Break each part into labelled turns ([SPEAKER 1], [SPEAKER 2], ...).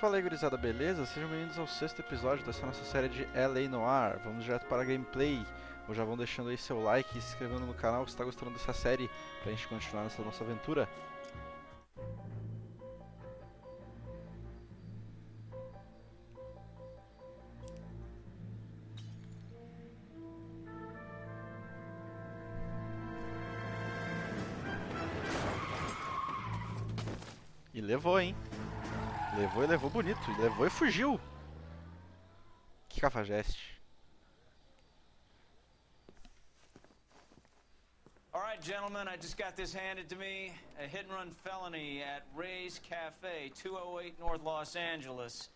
[SPEAKER 1] Fala aí, gurizada, beleza? Sejam bem-vindos ao 6º episódio dessa nossa série de L.A.Noire. Vamos direto para a gameplay. Ou já vão deixando aí seu like e se inscrevendo no canal se está gostando dessa série, pra gente continuar nessa nossa aventura. E levou, hein? Levou e levou bonito. E levou e fugiu. Que cafajeste.
[SPEAKER 2] All right, gentlemen, I just got this handed to me. A hit-and-run felony at Ray's Cafe, 208 North Los Angeles.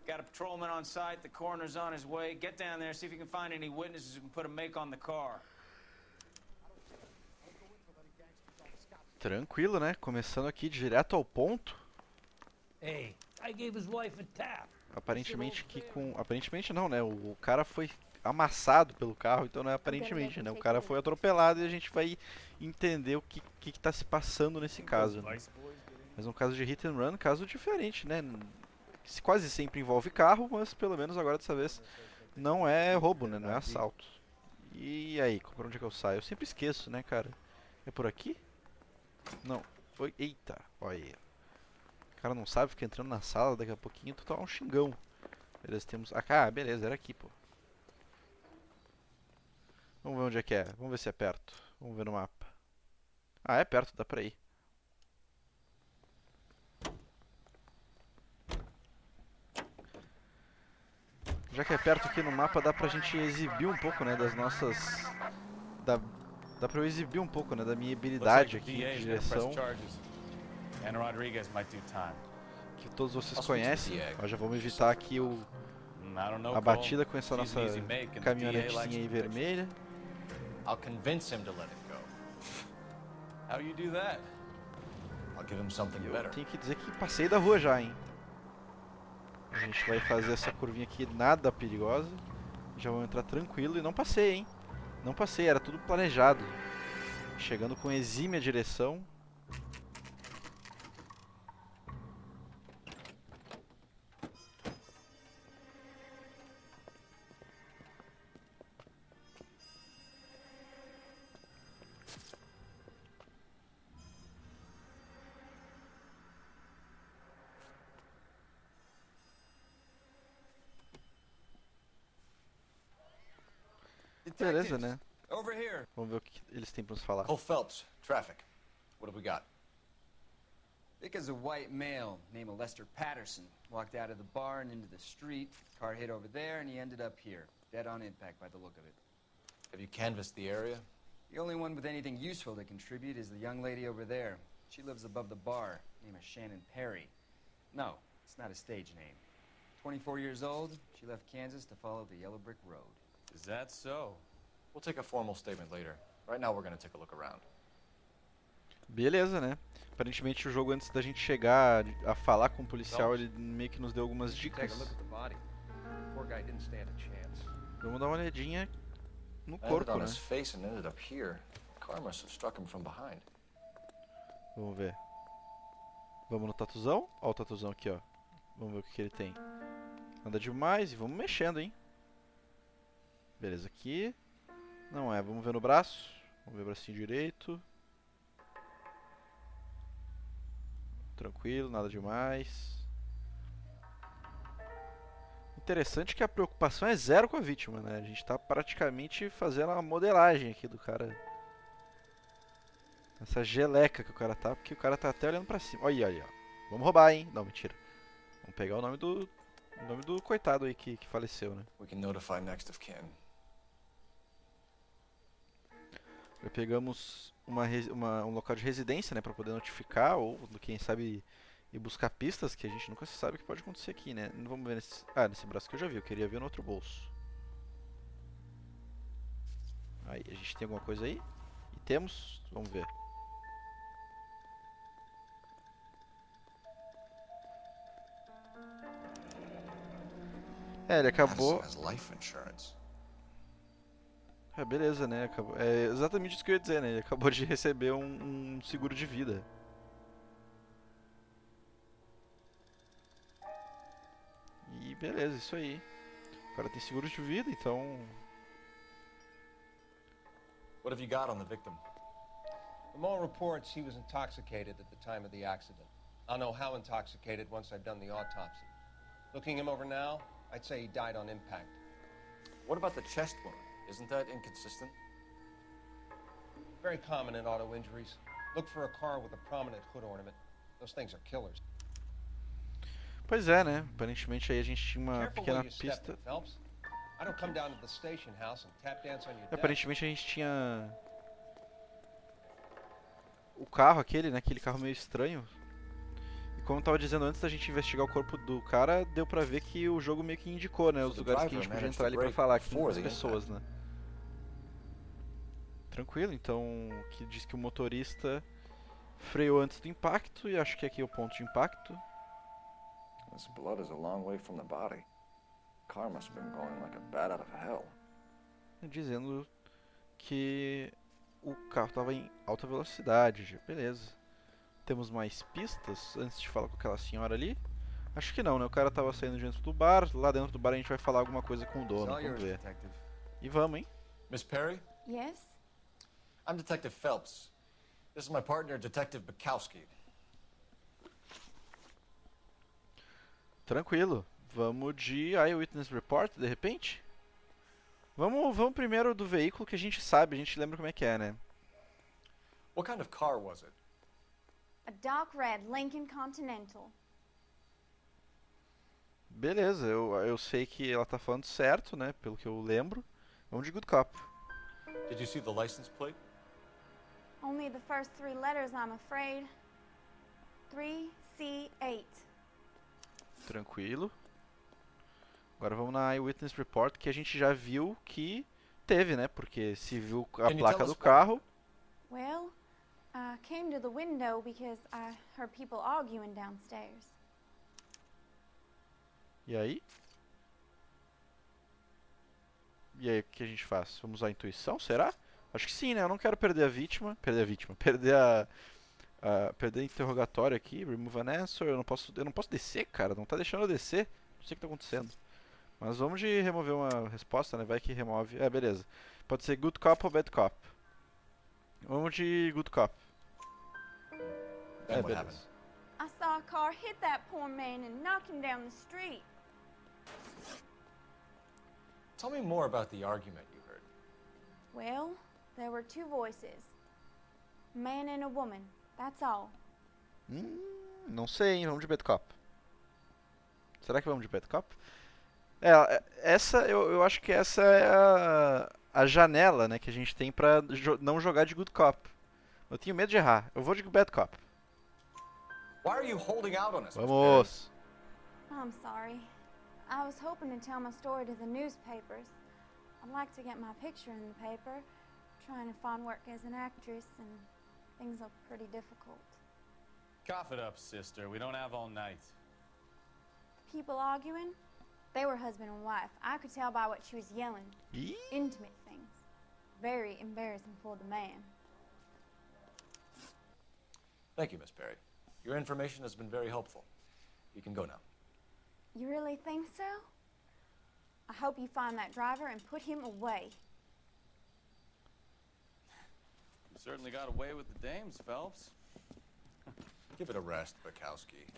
[SPEAKER 2] Got a patrolman on site. The coroner's on his way. Get down there, see if you can find any witnesses who can put a make on the car.
[SPEAKER 1] Tranquilo, né? Começando aqui direto ao ponto.
[SPEAKER 3] Hey, I gave his wife a tap.
[SPEAKER 1] Aparentemente que com... Aparentemente não, né? O cara foi amassado pelo carro, então não é aparentemente, né? O cara foi atropelado e a gente vai entender o que tá se passando nesse caso, né? Mas um caso de hit and run, caso diferente, né? Quase sempre envolve carro, mas pelo menos agora dessa vez não é roubo, né? Não é assalto. E aí, por onde é que eu saio? Eu sempre esqueço, né, cara? É por aqui? Não. Oi, eita, olha aí. O cara não sabe, fica entrando na sala, daqui a pouquinho tu toma um xingão. Beleza, temos... Ah, beleza, era aqui, pô. Vamos ver onde é que é. Vamos ver se é perto. Vamos ver no mapa. Ah, é perto, dá pra ir. Já que é perto aqui no mapa, dá pra gente exibir um pouco, né, das nossas... Dá pra eu exibir um pouco, né, da minha habilidade aqui de direção. Que todos vocês conhecem. Ó, já vamos evitar aqui a batida com essa nossa caminhonetezinha aí vermelha.
[SPEAKER 4] I'll convince him to let it go.
[SPEAKER 2] How you do that?
[SPEAKER 4] I'll give him something better.
[SPEAKER 1] Tenho que dizer que passei da rua já, hein. A gente vai fazer essa curvinha aqui nada perigosa. Já vamos entrar tranquilo e não passei, hein. Não passei, era tudo planejado. Chegando com exímia direção. Beleza, né?
[SPEAKER 2] Over here.
[SPEAKER 1] Vamos ver o que eles têm pra nos falar.
[SPEAKER 4] Cole Phelps, traffic. What have we got?
[SPEAKER 5] Vic is a white male named Lester Patterson. Walked out of the bar and into the street. Car hit over there and he ended up here. Dead on impact by the look of it.
[SPEAKER 4] Have you canvassed the area?
[SPEAKER 5] The only one with anything useful to contribute is the young lady over there. She lives above the bar. Name is Shannon Perry. No, it's not a stage name. 24 years old, she left Kansas to follow the yellow brick road.
[SPEAKER 2] Is that so?
[SPEAKER 4] We'll take a formal statement later. Right now we're going to take a look around.
[SPEAKER 1] Beleza, né? Aparentemente o jogo, antes da gente chegar a falar com o policial, ele meio que nos deu algumas dicas. Vamos dar uma olhadinha no corpo, né? Vamos ver. Vamos no tatuzão? Ó o tatuzão aqui, ó. Vamos ver o que ele tem. Anda demais e vamos mexendo, hein? Beleza, aqui. Não é, vamos ver no braço. Vamos ver o bracinho direito. Tranquilo, nada demais. Interessante que a preocupação é zero com a vítima, né? A gente tá praticamente fazendo a modelagem aqui do cara. Essa geleca que o cara tá, porque o cara tá até olhando pra cima. Olha aí, ó. Vamos roubar, hein? Não, mentira. Vamos pegar o nome do coitado aí que faleceu, né?
[SPEAKER 4] We can notify next of kin.
[SPEAKER 1] Pegamos um local de residência, né, pra poder notificar, ou quem sabe ir buscar pistas, que a gente nunca sabe o que pode acontecer aqui, né. Vamos ver nesse... Ah, nesse braço que eu já vi, eu queria ver no outro bolso. Aí, a gente tem alguma coisa aí? E temos, vamos ver. É, ele acabou... É, beleza, né? Acabou... É exatamente isso que eu ia dizer, né? Ele acabou de receber um seguro de vida. E beleza, isso aí. O cara tem seguro de vida, então...
[SPEAKER 4] What have you got on the victim?
[SPEAKER 6] From all reports, he was intoxicated at the time of the accident. I'll know how intoxicated once I've done the autopsy. Looking him over now, I'd say he died on impact.
[SPEAKER 4] What about the chest wound? Isn't that inconsistent?
[SPEAKER 6] Very common in auto injuries. Look for a car with a prominent hood ornament. Those things are killers.
[SPEAKER 1] Pois é, né? Aparentemente aí a gente tinha uma
[SPEAKER 6] Careful
[SPEAKER 1] pequena
[SPEAKER 6] where you step,
[SPEAKER 1] pista.
[SPEAKER 6] Phelps. I don't come down to the station house and tap dance on your deck.
[SPEAKER 1] Aparentemente a gente tinha... o carro aquele, né? Aquele carro meio estranho. E como eu tava dizendo antes da gente investigar o corpo do cara, deu pra ver que o jogo meio que indicou, né? Os lugares que a gente podia entrar ali pra falar aqui com as pessoas, né? Tranquilo, então... que diz que o motorista freou antes do impacto, e acho que aqui é o ponto de impacto.
[SPEAKER 4] This blood is a long way from the body. The car must have been going like a bat out of hell.
[SPEAKER 1] Dizendo que o carro estava em alta velocidade. Beleza. Temos mais pistas antes de falar com aquela senhora ali? Acho que não, né? O cara estava saindo de dentro do bar. Lá dentro do bar a gente vai falar alguma coisa com o dono.
[SPEAKER 5] It's all
[SPEAKER 1] Vamos
[SPEAKER 5] yours,
[SPEAKER 1] ver.
[SPEAKER 5] detective.
[SPEAKER 1] E vamos, hein?
[SPEAKER 4] Miss Perry?
[SPEAKER 7] Yes?
[SPEAKER 4] I'm Detective Phelps. This is my partner, Detective Bukowski.
[SPEAKER 1] Tranquilo. Vamos de Eyewitness Report, de repente? Vamos primeiro do veículo que a gente sabe, a gente lembra como é que é, né?
[SPEAKER 4] What kind of car was it?
[SPEAKER 7] A dark red Lincoln Continental.
[SPEAKER 1] Beleza, eu sei que ela tá falando certo, né? Pelo que eu lembro. Vamos de Good Cop.
[SPEAKER 4] Did you see the license plate?
[SPEAKER 7] Only the first 3 letters, I'm afraid. 3C8.
[SPEAKER 1] Tranquilo. Agora vamos na Eyewitness Report, que a gente já viu que teve, né? Porque se viu a
[SPEAKER 4] Can you
[SPEAKER 1] placa
[SPEAKER 4] tell
[SPEAKER 1] do
[SPEAKER 4] us what
[SPEAKER 1] carro.
[SPEAKER 7] Well, I came to the window because I heard people arguing downstairs.
[SPEAKER 1] E aí? E aí, o que a gente faz? Vamos usar a intuição, será? Acho que sim, né? Eu não quero perder a vítima. Perder a vítima. Perder interrogatório aqui. Remove an answer. Eu não posso descer, cara. Não tá deixando eu descer. Não sei o que tá acontecendo. Mas vamos de remover uma resposta, né? Vai que remove. É, beleza. Pode ser good cop ou bad cop. Vamos de good cop.
[SPEAKER 4] Then what
[SPEAKER 1] beleza.
[SPEAKER 4] happened?
[SPEAKER 7] I saw a car hit that poor man and knock him down the street.
[SPEAKER 4] Tell me more about the argument you heard.
[SPEAKER 7] Well, there were 2 voices. A man and a woman. That's all.
[SPEAKER 1] Não sei, hein? Vamos de bad cop. Será que vamos de bad cop? Eu acho que essa é a janela, né, que a gente tem pra não jogar de good cop. Eu tenho medo de errar. Eu vou de bad cop.
[SPEAKER 4] Why are you holding out on us, Miss Perry?
[SPEAKER 1] Vamos!
[SPEAKER 7] I'm sorry. I was hoping to tell my story to the newspapers. I'd like to get my picture in the paper. Trying to find work as an actress, and things look pretty difficult.
[SPEAKER 2] Cough it up, sister. We don't have all night.
[SPEAKER 7] People arguing? They were husband and wife. I could tell by what she was yelling.
[SPEAKER 1] Ih,
[SPEAKER 7] Intimate things. Very embarrassing for the man.
[SPEAKER 4] Thank you, Miss Perry. Your information has been very helpful. You can go now.
[SPEAKER 7] You really think so? I hope you find that driver and put him away.
[SPEAKER 2] You certainly got away with the dames, Phelps.
[SPEAKER 4] Give it a rest, Bukowski.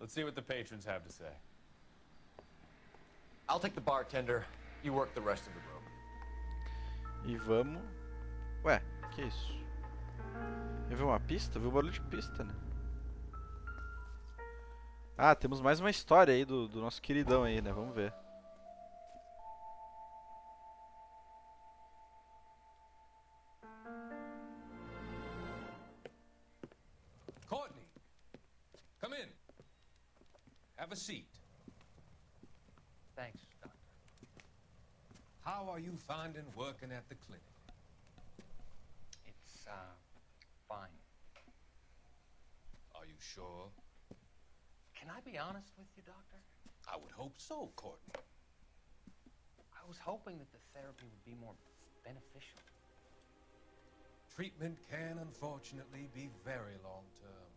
[SPEAKER 2] Let's see what the patrons have to say.
[SPEAKER 4] I'll take the bartender. You work the rest of the room.
[SPEAKER 1] e vamos... Ué, que isso? Eu vi uma pista? Eu vi um barulho de pista, né? Ah, temos mais uma história aí do nosso queridão aí, né? Vamos ver.
[SPEAKER 3] Courtney, come in. Have a seat.
[SPEAKER 8] Thanks, Doctor.
[SPEAKER 3] How are you finding working at the clinic?
[SPEAKER 8] It's, fine.
[SPEAKER 3] Are you sure?
[SPEAKER 8] Can I be honest with you, Doctor?
[SPEAKER 3] I would hope so, Courtney.
[SPEAKER 8] I was hoping that the therapy would be more beneficial.
[SPEAKER 3] Treatment can, unfortunately, be very long-term.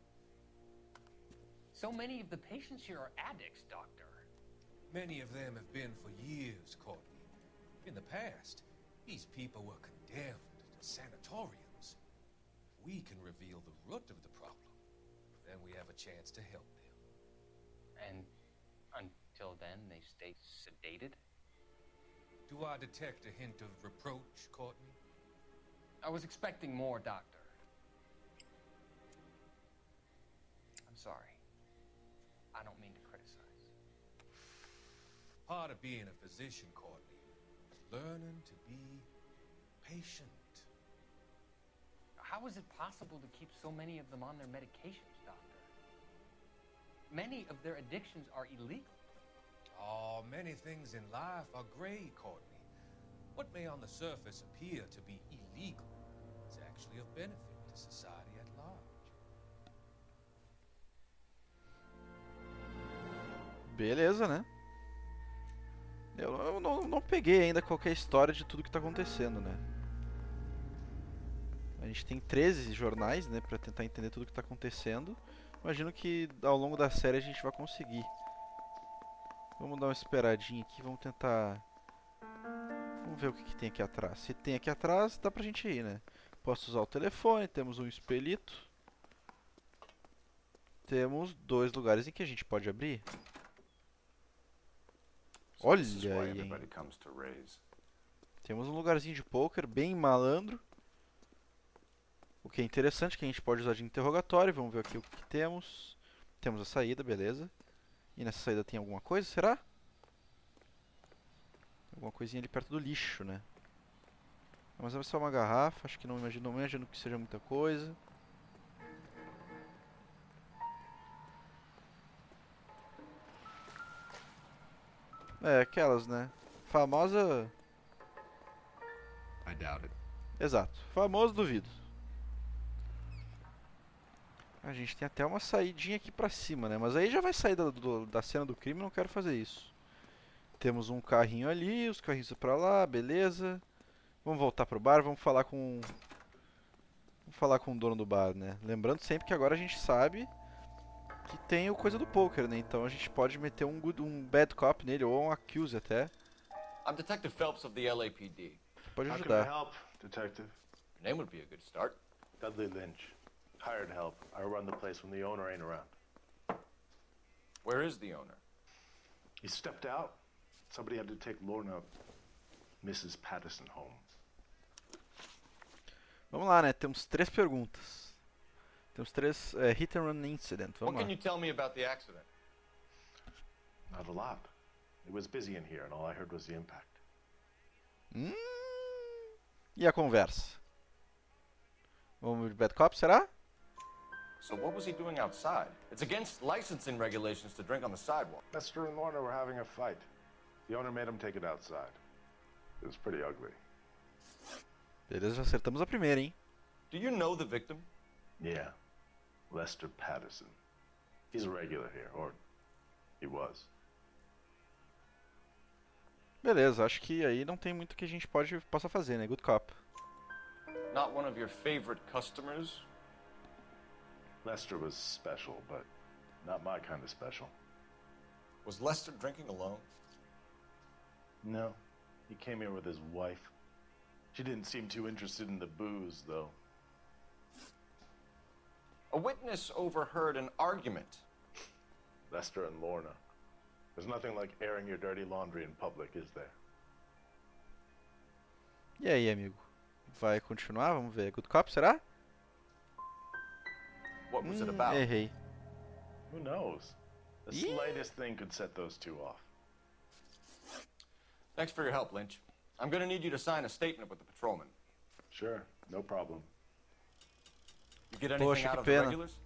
[SPEAKER 8] So many of the patients here are addicts, Doctor.
[SPEAKER 3] Many of them have been for years, Courtney. In the past, these people were condemned to sanatoriums. If we can reveal the root of the problem, then we have a chance to help them.
[SPEAKER 8] And until then, they stay sedated?
[SPEAKER 3] Do I detect a hint of reproach, Courtney?
[SPEAKER 8] I was expecting more, Doctor. I'm sorry. I don't mean to criticize.
[SPEAKER 3] Part of being a physician, Courtney, is learning to be patient.
[SPEAKER 8] How is it possible to keep so many of them on their medications, Doctor? Many of their addictions are illegal.
[SPEAKER 3] Oh, many things in life are gray, Courtney. What may on the surface appear to be illegal is actually of benefit to society at large.
[SPEAKER 1] Beleza, né? Eu não peguei ainda qualquer história de tudo que tá acontecendo, né? A gente tem 13 jornais, né, pra tentar entender tudo que tá acontecendo. Imagino que ao longo da série a gente vai conseguir. Vamos dar uma esperadinha aqui, vamos tentar... Vamos ver o que tem aqui atrás. Se tem aqui atrás, dá pra gente ir, né? Posso usar o telefone, temos um espelhito. Temos 2 lugares em que a gente pode abrir. Olha aí, hein? Temos um lugarzinho de poker bem malandro. O que é interessante, que a gente pode usar de interrogatório. Vamos ver aqui o que temos. Temos a saída, beleza. E nessa saída tem alguma coisa, será? Alguma coisinha ali perto do lixo, né? Mas é só uma garrafa, acho que não imagino que seja muita coisa. É, aquelas, né? Famosa...
[SPEAKER 4] I doubt it.
[SPEAKER 1] Exato. Famoso duvido. A gente tem até uma saidinha aqui pra cima, né? Mas aí já vai sair da cena do crime, não quero fazer isso. Temos um carrinho ali, os carrinhos pra lá, beleza. Vamos voltar pro bar, vamos falar com o dono do bar, né? Lembrando sempre que agora a gente sabe que tem o coisa do poker, né? Então a gente pode meter um bad cop nele, ou um accuse até.
[SPEAKER 9] I'm Detective Phelps of the LAPD.
[SPEAKER 1] Pode
[SPEAKER 10] How can
[SPEAKER 1] ajudar.
[SPEAKER 10] I help, Detective?
[SPEAKER 9] Your name would be a good start.
[SPEAKER 10] Dudley Lynch. Hired help. I run the place when the owner ain't around.
[SPEAKER 9] Where is the owner?
[SPEAKER 10] He stepped out. Somebody had to take Lorna, Mrs. Patterson, home.
[SPEAKER 1] Vamos lá, né? Temos 3 perguntas. Temos 3 hit and run incident. Vamos
[SPEAKER 9] What can
[SPEAKER 1] lá.
[SPEAKER 9] you tell me about the accident?
[SPEAKER 10] Not a lot. It was busy in here, and all I heard was the impact.
[SPEAKER 1] E a conversa? Vamos de bad cop, será?
[SPEAKER 9] So what was he doing outside? It's against licensing regulations to drink on the sidewalk.
[SPEAKER 10] Lester and Lorna were having a fight. The owner made him take it outside. It was pretty ugly.
[SPEAKER 1] Beleza, já acertamos a primeira, hein?
[SPEAKER 9] Do you know the victim?
[SPEAKER 10] Yeah. Lester Patterson. He's a regular here, or he was.
[SPEAKER 1] Beleza, acho que aí não tem muito que a gente possa fazer, né? Good cop.
[SPEAKER 9] Not one of your favorite customers?
[SPEAKER 10] Lester was special, but not my kind of special.
[SPEAKER 9] Was Lester drinking alone?
[SPEAKER 10] No. He came here with his wife. She didn't seem too interested in the booze, though.
[SPEAKER 9] A witness overheard an argument.
[SPEAKER 10] Lester and Lorna. There's nothing like airing your dirty laundry in public, is there?
[SPEAKER 1] E aí, amigo? Vai continuar? Vamos ver. Good cop, será?
[SPEAKER 9] What was it about?
[SPEAKER 1] Errei.
[SPEAKER 10] Who knows? The
[SPEAKER 1] Yeah.
[SPEAKER 10] slightest thing could set those two off.
[SPEAKER 9] Thanks for your help, Lynch. I'm gonna need you to sign a statement with the patrolman.
[SPEAKER 10] Sure, no problem.
[SPEAKER 9] You get anything
[SPEAKER 1] Poxa,
[SPEAKER 9] out
[SPEAKER 1] que
[SPEAKER 9] of the
[SPEAKER 1] pena.
[SPEAKER 9] regulars?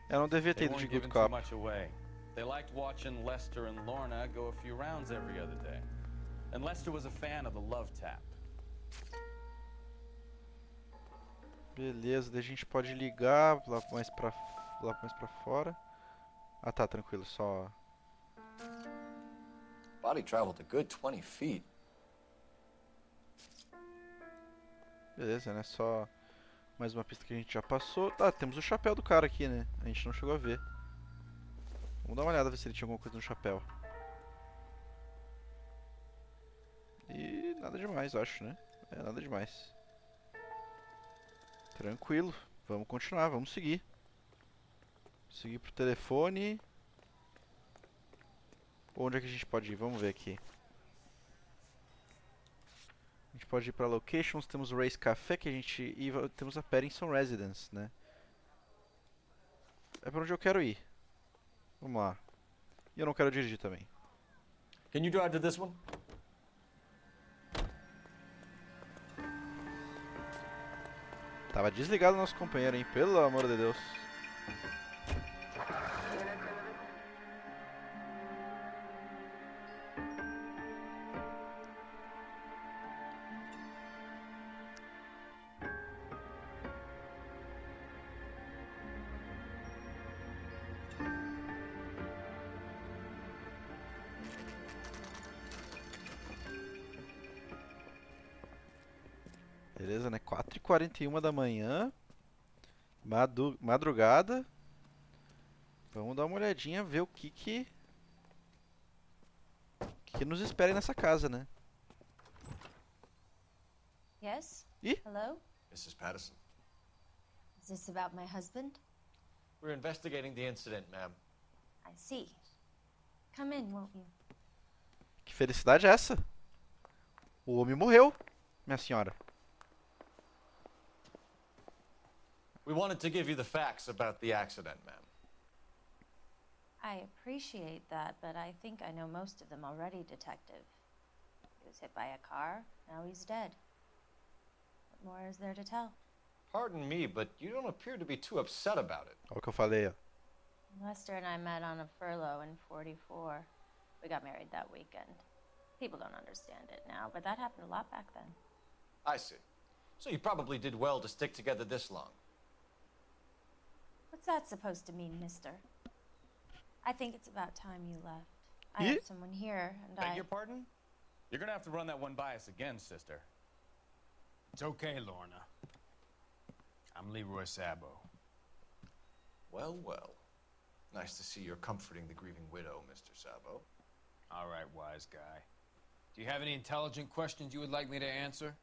[SPEAKER 1] Eu não devia ter
[SPEAKER 11] They
[SPEAKER 1] ido de
[SPEAKER 11] weren't
[SPEAKER 1] Good
[SPEAKER 11] giving
[SPEAKER 1] Cop.
[SPEAKER 11] too much away. They liked watching Lester and Lorna go a few rounds every other day. And Lester was a fan of the love tap.
[SPEAKER 1] Beleza, daí a gente pode ligar lá mais pra fora. Ah tá, tranquilo, só...
[SPEAKER 9] Body traveled a good 20 feet.
[SPEAKER 1] Beleza, né? Só mais uma pista que a gente já passou. Tá, temos o chapéu do cara aqui, né? A gente não chegou a ver. Vamos dar uma olhada, ver se ele tinha alguma coisa no chapéu. demais, eu acho, né? É, nada demais. Tranquilo. Vamos continuar, vamos seguir. Seguir pro telefone. Onde é que a gente pode ir? Vamos ver aqui. A gente pode ir pra locations, temos o Race Café que a gente... E temos a Pattinson Residence, né? É pra onde eu quero ir. Vamos lá. E eu não quero dirigir também.
[SPEAKER 9] Can you drive to this one?
[SPEAKER 1] Tava desligado o nosso companheiro, hein? Pelo amor de Deus. Beleza, né? 4h41 da manhã. Madrugada. Vamos dar uma olhadinha, ver o que nos espera aí nessa casa, né?
[SPEAKER 12] Yes?
[SPEAKER 1] Ih!
[SPEAKER 12] Hello?
[SPEAKER 9] Mrs. Patterson.
[SPEAKER 12] Is this about my husband?
[SPEAKER 9] We're investigating the incident, ma'am.
[SPEAKER 12] I see. Come in, won't you?
[SPEAKER 1] Que felicidade é essa? O homem morreu, minha senhora.
[SPEAKER 9] We wanted to give you the facts about the accident, ma'am.
[SPEAKER 12] I appreciate that, but I think I know most of them already, Detective. He was hit by a car, now he's dead. What more is there to tell?
[SPEAKER 9] Pardon me, but you don't appear to be too upset about it.
[SPEAKER 1] Olha o que eu falei, ó.
[SPEAKER 12] Lester and I met on a furlough in '44. We got married that weekend. People don't understand it now, but that happened a lot back then.
[SPEAKER 9] I see. So you probably did well to stick together this long.
[SPEAKER 12] What's that supposed to mean, mister? I think it's about time you left. I
[SPEAKER 1] Yeah.
[SPEAKER 12] have someone here, and
[SPEAKER 11] Beg your pardon? You're gonna have to run that one by us again, sister.
[SPEAKER 13] It's okay, Lorna. I'm Leroy Sabo.
[SPEAKER 9] Well, well. Nice to see you're comforting the grieving widow, Mr. Sabo.
[SPEAKER 13] All right, wise guy. Do you have any intelligent questions you would like me to answer?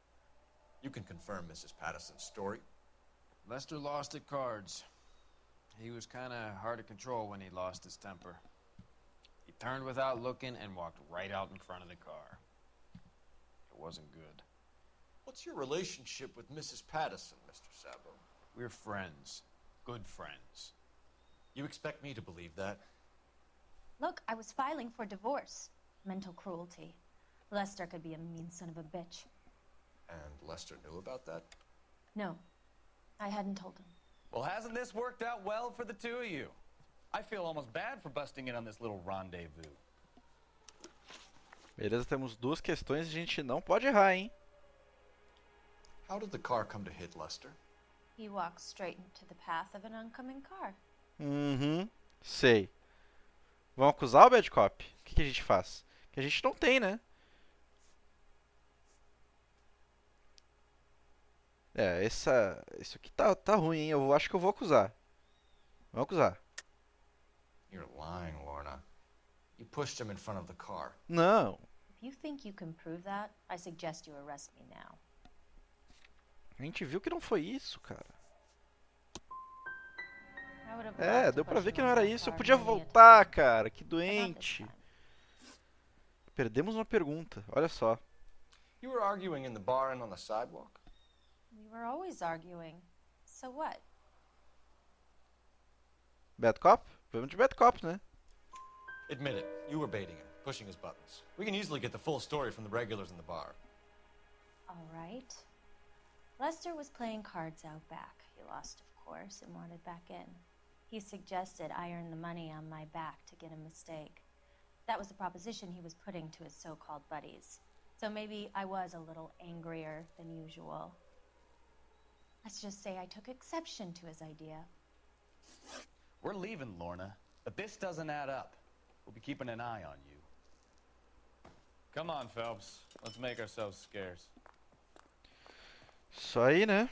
[SPEAKER 9] You can confirm Mrs. Patterson's story.
[SPEAKER 13] Lester lost at cards. He was kind of hard to control when he lost his temper. He turned without looking and walked right out in front of the car. It wasn't good.
[SPEAKER 9] What's your relationship with Mrs. Patterson, Mr. Sabo?
[SPEAKER 13] We're friends. Good friends.
[SPEAKER 9] You expect me to believe that?
[SPEAKER 12] Look, I was filing for divorce. Mental cruelty. Lester could be a mean son of a bitch.
[SPEAKER 9] And Lester knew about that?
[SPEAKER 12] No, I hadn't told him.
[SPEAKER 11] Well, hasn't this worked out well for the two of you? I feel almost bad for busting in on this little rendezvous.
[SPEAKER 1] Beleza, temos duas questões e a gente não pode errar, hein?
[SPEAKER 9] How did the car come to hit Lester?
[SPEAKER 12] He walked straight into the path of an oncoming car.
[SPEAKER 1] Uhum, sei. Vamos acusar o Bad Cop? O que a gente faz? Que a gente não tem, né? É, isso aqui tá ruim, hein? Eu acho que eu vou acusar. Vamos acusar.
[SPEAKER 9] You're lying, Lorna. You pushed him in front of the car.
[SPEAKER 1] Não.
[SPEAKER 12] If you think you can prove that, I suggest you arrest me now.
[SPEAKER 1] A gente viu que não foi isso, cara.
[SPEAKER 12] I would have
[SPEAKER 1] É,
[SPEAKER 12] loved to
[SPEAKER 1] deu pra
[SPEAKER 12] push
[SPEAKER 1] ver
[SPEAKER 12] him
[SPEAKER 1] que não
[SPEAKER 12] on
[SPEAKER 1] era
[SPEAKER 12] that
[SPEAKER 1] isso. Eu
[SPEAKER 12] car
[SPEAKER 1] podia
[SPEAKER 12] many a
[SPEAKER 1] voltar,
[SPEAKER 12] time,
[SPEAKER 1] cara. Que
[SPEAKER 12] but not this
[SPEAKER 1] doente.
[SPEAKER 12] time.
[SPEAKER 1] Perdemos uma pergunta. Olha só.
[SPEAKER 9] You were arguing in the bar and on the sidewalk?
[SPEAKER 12] We were always arguing. So what?
[SPEAKER 1] Bad Cop? Vamos de Bad Cop, né?
[SPEAKER 9] Admit it, you were baiting him, pushing his buttons. We can easily get the full story from the regulars in the bar.
[SPEAKER 12] All right. Lester was playing cards out back. He lost, of course, and wanted back in. He suggested I earn the money on my back to get a mistake. That was the proposition he was putting to his so-called buddies. So maybe I was a little angrier than usual. Let's just say I took exception to his idea.
[SPEAKER 11] We're leaving, Lorna, but this doesn't add up. We'll be keeping an eye on you. Come on, Phelps. Let's make ourselves scarce.
[SPEAKER 1] Isso aí, né?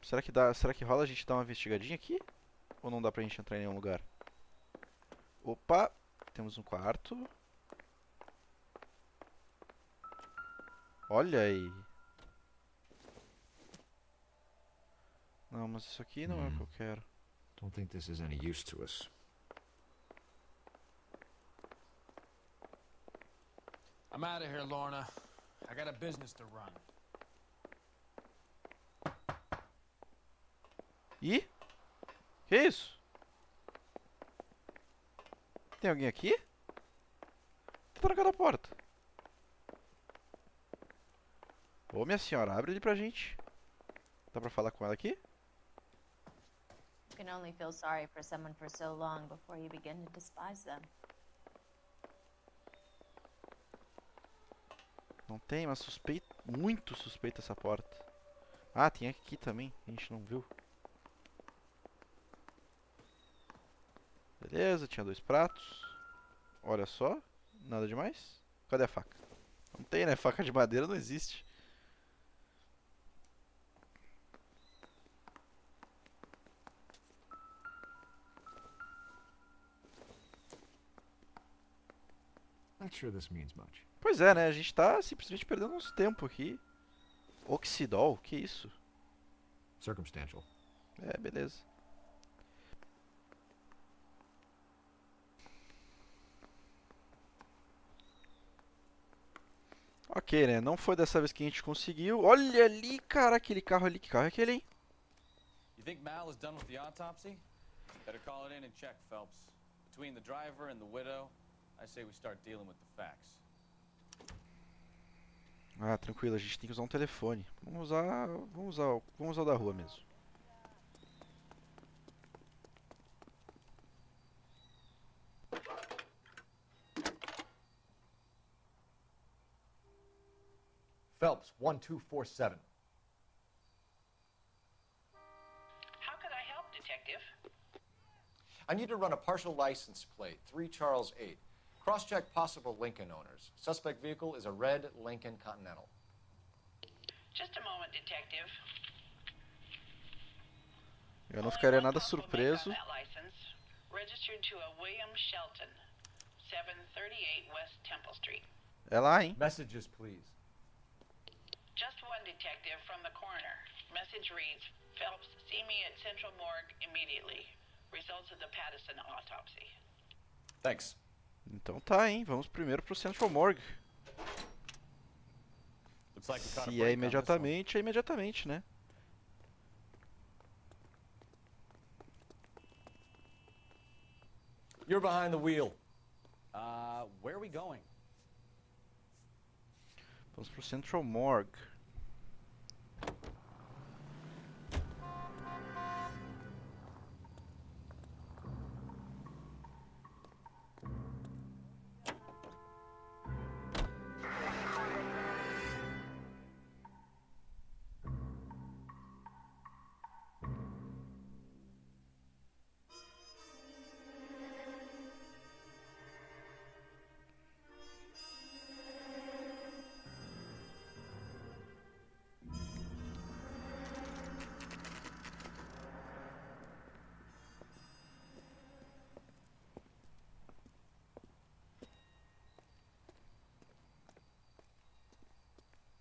[SPEAKER 1] Será que rola a gente dar uma investigadinha aqui? Ou não dá pra gente entrar em nenhum lugar? Opa! Temos um quarto. Olha aí. Não, mas isso aqui não é o que eu quero.
[SPEAKER 14] Don't think this is any use to us.
[SPEAKER 13] I'm out of here, Lorna. I got a business to run.
[SPEAKER 1] Ih? Que isso? Tem alguém aqui? Tá trancada a porta. Ô, minha senhora, abre ele pra gente. Dá pra falar com ela aqui?
[SPEAKER 12] You can only feel sorry for someone for so long before you begin to despise them.
[SPEAKER 1] Não tem, mas suspeito, muito suspeita essa porta. Ah, tem aqui também, a gente não viu. Beleza, tinha 2 pratos. Olha só, nada demais. Cadê a faca? Não tem, né? Faca de madeira não existe.
[SPEAKER 14] Not sure this means much.
[SPEAKER 1] Pois é, né? A gente tá simplesmente perdendo nosso tempo aqui. Oxidol, que isso?
[SPEAKER 14] Circumstantial.
[SPEAKER 1] É, beleza. Ok, né? Não foi dessa vez que a gente conseguiu. Olha ali, cara, aquele carro ali. Que carro é aquele, hein?
[SPEAKER 11] You think Mal is done with the autopsy? Better call it in and check, Phelps. Between the driver and the widow, I say we start dealing with the facts.
[SPEAKER 1] Ah, tranquilo, a gente tem que usar um telefone. Vamos usar o da rua mesmo.
[SPEAKER 9] Phelps, 1247.
[SPEAKER 15] How could I help, Detective?
[SPEAKER 9] I need to run a partial license plate, 3 Charles 8. Cross-check possible Lincoln owners. Suspect vehicle is a red Lincoln Continental.
[SPEAKER 15] Just a moment, Detective.
[SPEAKER 1] Eu não ficaria nada surpreso.
[SPEAKER 15] That license, registered to a William Shelton, 738 West Temple Street.
[SPEAKER 1] É lá, hein?
[SPEAKER 9] Messages, please.
[SPEAKER 15] Just one, Detective, from the coroner. Message reads, Phelps, see me at Central Morgue immediately. Results of the Patterson autopsy.
[SPEAKER 9] Thanks.
[SPEAKER 1] Então tá, hein? Vamos primeiro pro Central Morgue. Se é imediatamente, né?
[SPEAKER 9] You're behind the wheel.
[SPEAKER 11] Where are we going?
[SPEAKER 1] Vamos pro Central Morgue.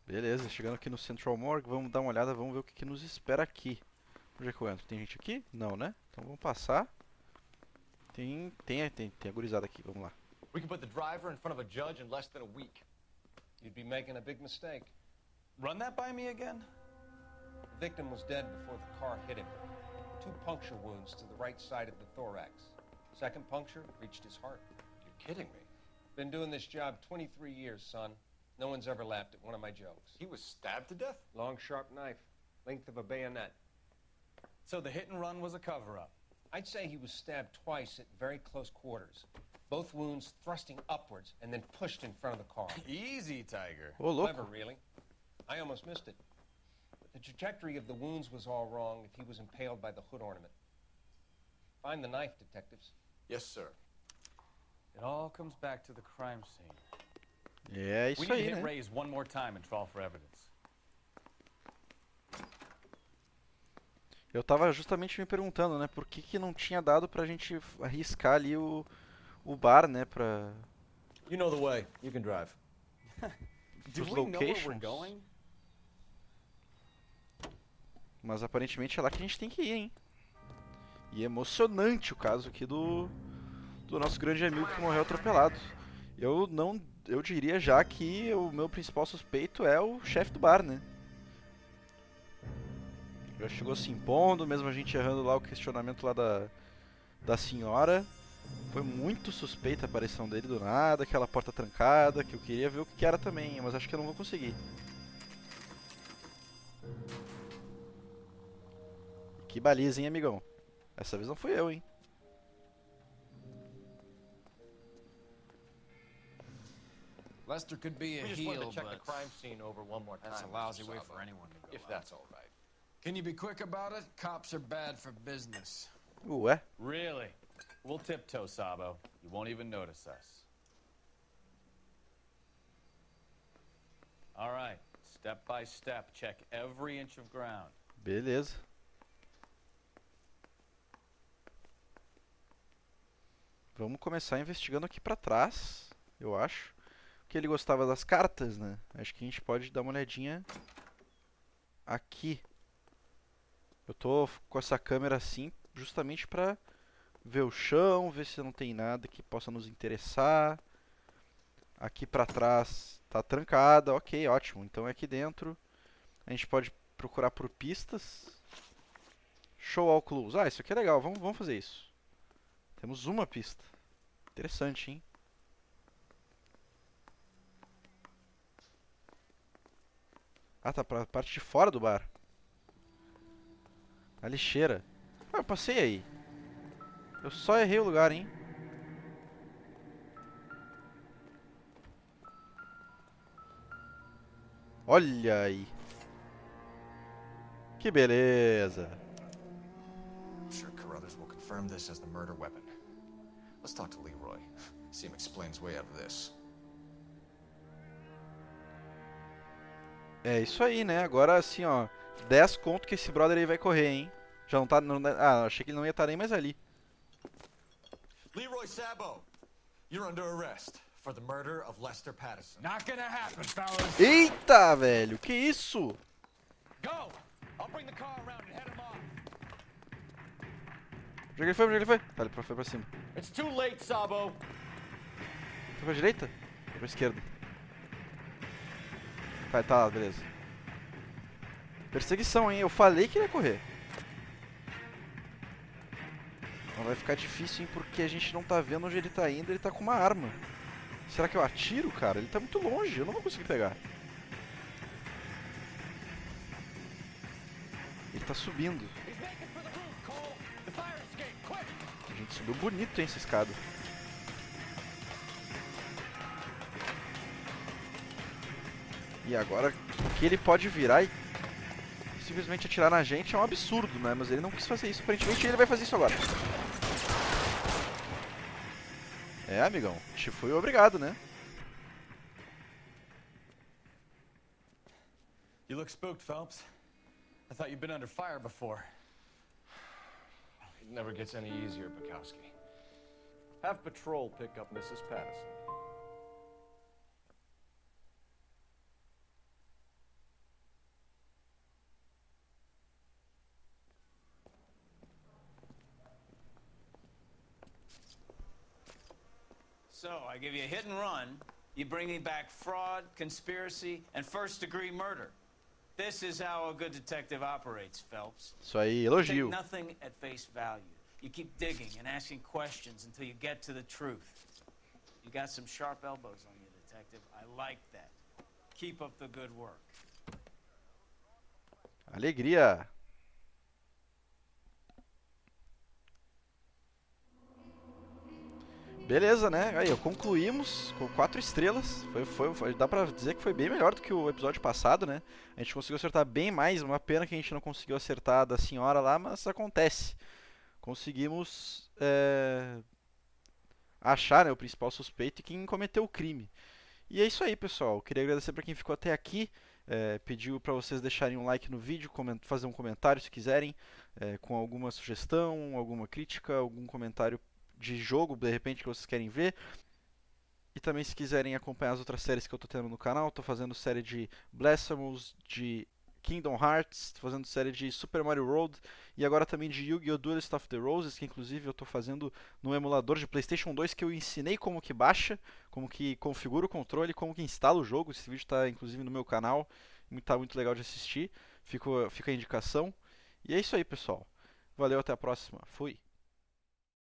[SPEAKER 1] Beleza, chegando aqui no Central Morgue, vamos dar uma olhada, vamos ver o que nos espera aqui. Onde é que eu entro? Tem gente aqui? Não, né? Então vamos passar. Tem a gurizada aqui, vamos lá.
[SPEAKER 9] We can put the driver in front of a judge in less than a week.
[SPEAKER 6] You'd be making a big mistake.
[SPEAKER 11] Run that by me again?
[SPEAKER 6] The victim was dead before the car hit him. 2 puncture wounds to the right side of the thorax. Second puncture reached his heart.
[SPEAKER 9] You're kidding me.
[SPEAKER 6] Been doing this job 23 years, son. No one's ever laughed at one of my jokes.
[SPEAKER 9] He was stabbed to death?
[SPEAKER 6] Long, sharp knife. Length of a bayonet.
[SPEAKER 11] So the hit and run was a cover-up?
[SPEAKER 6] I'd say he was stabbed twice at very close quarters. Both wounds thrusting upwards and then pushed in front of the car.
[SPEAKER 11] Easy, Tiger.
[SPEAKER 1] Oh, look.
[SPEAKER 6] Clever, really. I almost missed it. But the trajectory of the wounds was all wrong if he was impaled by the hood ornament. Find the knife, detectives.
[SPEAKER 9] Yes, sir.
[SPEAKER 11] It all comes back to the crime scene.
[SPEAKER 1] É isso
[SPEAKER 11] We need
[SPEAKER 1] aí,
[SPEAKER 11] to hit
[SPEAKER 1] né?
[SPEAKER 11] Ray's one more time and trial for evidence.
[SPEAKER 1] Eu tava justamente me perguntando, né? Por que não tinha dado pra gente arriscar ali o bar, né? Pra...
[SPEAKER 9] You know the way. You can drive.
[SPEAKER 11] Do we know where we're going?
[SPEAKER 1] Mas aparentemente é lá que a gente tem que ir, hein? E é emocionante o caso aqui do nosso grande amigo que morreu atropelado. Eu diria já que o meu principal suspeito é o chefe do bar, né? Já chegou se impondo, mesmo a gente errando lá o questionamento lá da senhora. Foi muito suspeita a aparição dele do nada, aquela porta trancada, que eu queria ver o que era também, mas acho que eu não vou conseguir. Que baliza, hein, amigão? Essa vez não fui eu, hein?
[SPEAKER 13] Lester could be a
[SPEAKER 9] We just wanted
[SPEAKER 13] heel,
[SPEAKER 9] to check the
[SPEAKER 13] but
[SPEAKER 9] crime scene over one more time.
[SPEAKER 13] that's a lousy way for anyone to go
[SPEAKER 9] If
[SPEAKER 13] out.
[SPEAKER 9] that's all right.
[SPEAKER 13] Can you be quick about it? Cops are bad for business.
[SPEAKER 1] Ué?
[SPEAKER 11] Really? We'll tiptoe, Sabo. You won't even notice us. All right, step by step, check every inch of ground.
[SPEAKER 1] Beleza. Vamos começar investigando aqui pra trás, eu acho. Que ele gostava das cartas, né? Acho que a gente pode dar uma olhadinha aqui. Eu tô com essa câmera assim justamente pra ver o chão, ver se não tem nada que possa nos interessar. Aqui pra trás tá trancada, ok, ótimo. Então é aqui dentro. A gente pode procurar por pistas. Show all clues. Ah, isso aqui é legal, vamos fazer isso. Temos uma pista. Interessante, hein? Ah, tá pra parte de fora do bar. A lixeira. Ah, eu passei aí. Eu só errei o lugar, hein? Olha aí. Que beleza.
[SPEAKER 9] I'm sure Carruthers will confirm this as the murder weapon. Let's talk to Leroy. See him explain his way out of this.
[SPEAKER 1] É isso aí, né? Agora assim, ó. 10 conto que esse brother aí vai correr, hein? Já não tá. Achei que ele não ia estar nem mais ali.
[SPEAKER 9] Leroy Sabo, you're under arrest for the murder of Lester Patterson.
[SPEAKER 13] Not gonna happen, fellas.
[SPEAKER 1] Eita, velho! Que isso?
[SPEAKER 13] Go! I'll bring the car around and head him off.
[SPEAKER 1] Onde é que ele foi? Onde é que ele foi? Tá, ele foi pra cima.
[SPEAKER 9] It's too late, Sabo.
[SPEAKER 1] Foi pra direita? Foi pra esquerda. Tá lá, beleza. Perseguição, hein? Eu falei que ele ia correr. Não vai ficar difícil, hein? Porque a gente não tá vendo onde ele tá indo. Ele tá com uma arma. Será que eu atiro, cara? Ele tá muito longe. Eu não vou conseguir pegar. Ele tá subindo. A gente subiu bonito, hein, essa escada. E agora, o que ele pode virar e simplesmente atirar na gente é um absurdo, né? Mas ele não quis fazer isso. Aparentemente ele vai fazer isso agora. É, amigão. Te fui obrigado, né?
[SPEAKER 11] You look spooked, Phelps. I thought you'd been under fire before.
[SPEAKER 4] It never gets any easier, Bukowski. Have patrol pick up Mrs. Patterson.
[SPEAKER 2] So, I give you a hit and run, you bring me back fraud, conspiracy, and first-degree murder. This is how a good detective operates, Phelps.
[SPEAKER 1] Isso aí,
[SPEAKER 2] You
[SPEAKER 1] elogio.
[SPEAKER 2] take nothing at face value. You keep digging and asking questions until you get to the truth. You got some sharp elbows on you, detective. I like that. Keep up the good work.
[SPEAKER 1] Alegria. Beleza, né? Aí, concluímos com 4 estrelas. Dá pra dizer que foi bem melhor do que o episódio passado, né? A gente conseguiu acertar bem mais. Uma pena que a gente não conseguiu acertar da senhora lá, mas acontece. Conseguimos achar, né, o principal suspeito e quem cometeu o crime. E é isso aí, pessoal. Queria agradecer pra quem ficou até aqui. Pediu pra vocês deixarem um like no vídeo, fazer um comentário se quiserem, com alguma sugestão, alguma crítica, algum comentário de jogo, de repente, que vocês querem ver. E também se quiserem acompanhar as outras séries que eu tô tendo no canal, tô fazendo série de Blasphemous, de Kingdom Hearts, tô fazendo série de Super Mario World e agora também de Yu-Gi-Oh! Duelist of the Roses, que inclusive eu tô fazendo no emulador de PlayStation 2, que eu ensinei como que baixa, como que configura o controle, como que instala o jogo. Esse vídeo tá inclusive no meu canal, tá muito legal de assistir, fica a indicação. E é isso aí, pessoal. Valeu, até a próxima. Fui!